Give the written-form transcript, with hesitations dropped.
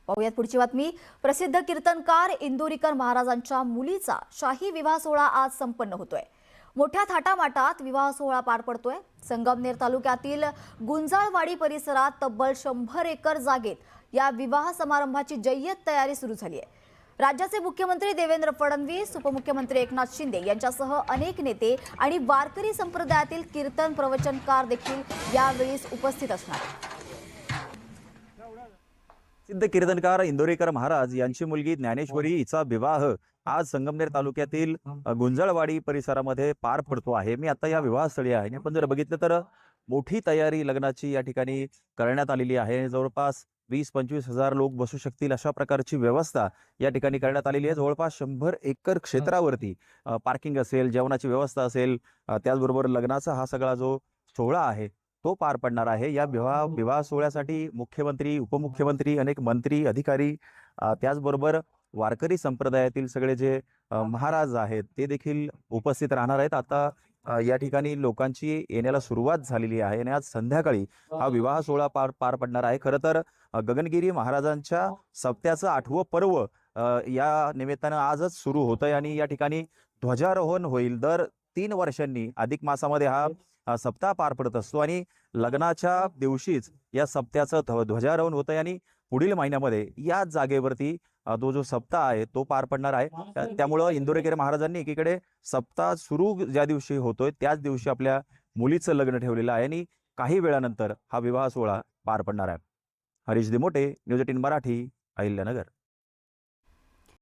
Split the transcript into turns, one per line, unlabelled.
पाहुयात पुढची बातमी। प्रसिद्ध कीर्तनकार इंदुरीकर महाराजांच्या मुलीचा शाही विवाह सोहळा आज संपन्न होतोय। मोठ्या थाटामाटात विवाह सोहळा पार पडतोय। संगमनेर तालुक्यातील गुंजाळवाडी परिसरात तब्बल 100 एकर जागेत या विवाह समारंभाची जय्यत तयारी सुरू झाली आहे। राज्याचे मुख्यमंत्री देवेंद्र फडणवीस, उपमुख्यमंत्री एकनाथ शिंदे यांच्यासह अनेक नेते आणि वारकरी संप्रदायातील कीर्तन प्रवचनकार देखील यावेळी उपस्थित असणार आहेत।
सिद्ध कीर्तनकार इंदोरीकर महाराज यांची मुलगी ज्ञानेश्वरी हिचा विवाह आज संगमनेर तालुक्यातील गुंजाळवाडी परिसरामध्ये पार पडतो आहे। मी आता या विवाहस्थळी आहे। आपण जर बघितलं तर मोठी तयारी लग्नाची या ठिकाणी करण्यात आलेली आहे। जवळपास 20-25 हजार लोक बसू शकतील अशा प्रकारची व्यवस्था या ठिकाणी करण्यात आलेली आहे। जवळपास 100 एकर क्षेत्रावरती पार्किंग असेल, जेवणाची व्यवस्था असेल, त्याचबरोबर लग्नाचा हा सगळा जो सोहळा आहे तो पार पडणार आहे। या विवाह सोहळ्यासाठी मुख्यमंत्री, उपमुख्यमंत्री, अनेक मंत्री, अधिकारी, त्याचबरोबर वारकरी संप्रदायातील सगळे जे महाराज आहेत ते देखील उपस्थित राहणार आहेत। आता या ठिकाणी लोकांची येण्याला सुरुवात झालेली आहे आणि आज संध्याकाळी हा विवाह सोहळा पार पडणार आहे। खरं तर गगनगिरी महाराजांच्या सप्त्याचं 8वं पर्व या निमित्तानं आजच सुरू होतंय आणि या ठिकाणी ध्वजारोहण होईल। दर 3 वर्षांनी अधिक मासामध्ये हा सप्ताह पार पडत असतो आणि लग्नाच्या दिवशीच या सप्त्याचं ध्वजारोहण होतंय आणि पुढील महिन्यामध्ये या जागेवरती तो जो सप्ताह आहे तो पार पडणार आहे। त्यामुळे इंदोरीकर महाराजांनी एकीकडे सप्ताह सुरू ज्या दिवशी होतोय त्याच दिवशी आपल्या मुलीचं लग्न ठेवलेलं आहे आणि काही वेळानंतर हा विवाह सोहळा पार पडणार आहे। हरीश दिमोटे, न्यूज 18 मराठी, अहिल्यानगर।